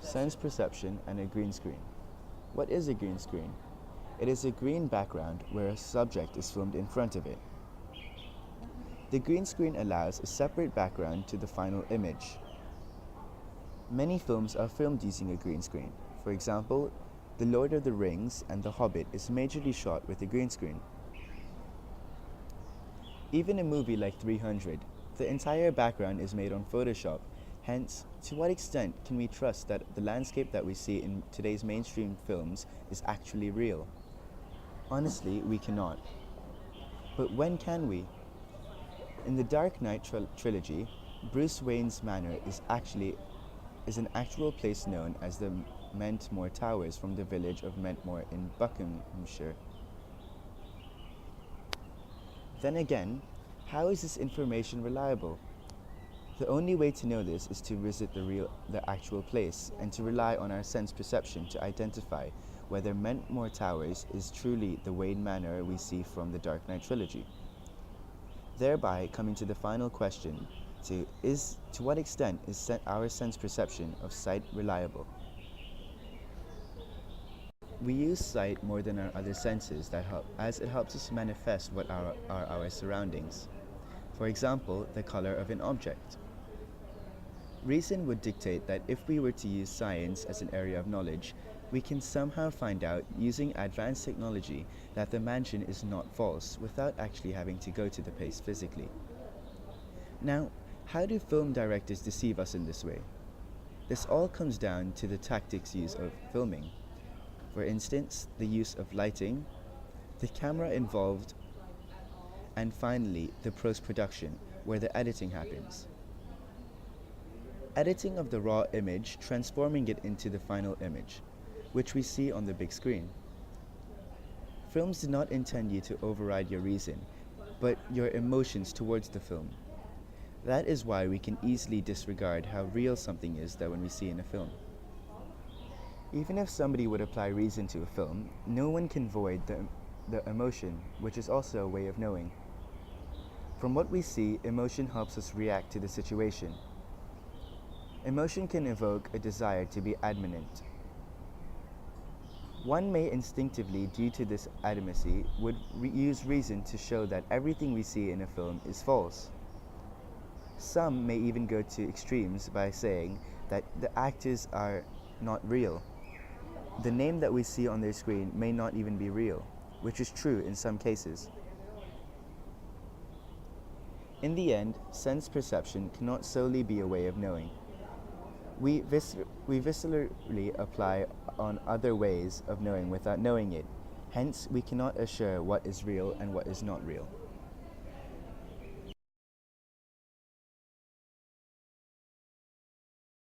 Sense perception and a green screen. What is a green screen? It is a green background where a subject is filmed in front of it. The green screen allows a separate background to the final image. Many films are filmed using a green screen. For example, The Lord of the Rings and The Hobbit is majorly shot with a green screen. Even a movie like 300, the entire background is made on Photoshop. Hence, to what extent can we trust that the landscape that we see in today's mainstream films is actually real? Honestly, we cannot. But when can we? In the Dark Knight trilogy, Bruce Wayne's manor is an actual place known as the Mentmore Towers from the village of Mentmore in Buckinghamshire. Then again, how is this information reliable? The only way to know this is to visit the actual place and to rely on our sense perception to identify whether Mentmore Towers is truly the Wayne Manor we see from the Dark Knight trilogy. Thereby coming to the final question, to what extent is our sense perception of sight reliable? We use sight more than our other senses as it helps us manifest what are our surroundings. For example, the color of an object. Reason would dictate that if we were to use science as an area of knowledge, we can somehow find out using advanced technology that the mansion is not false without actually having to go to the place physically. Now, how do film directors deceive us in this way? This all comes down to the tactics used of filming. For instance, the use of lighting, the camera involved, and finally, the post-production, where the editing happens. Editing of the raw image, transforming it into the final image, which we see on the big screen. Films do not intend you to override your reason, but your emotions towards the film. That is why we can easily disregard how real something is that when we see in a film. Even if somebody would apply reason to a film, no one can void the emotion, which is also a way of knowing. From what we see, emotion helps us react to the situation. Emotion can evoke a desire to be adamant. One may instinctively, due to this adamancy, would use reason to show that everything we see in a film is false. Some may even go to extremes by saying that the actors are not real. The name that we see on their screen may not even be real, which is true in some cases. In the end, sense perception cannot solely be a way of knowing. We viscerally apply on other ways of knowing without knowing it. Hence, we cannot assure what is real and what is not real.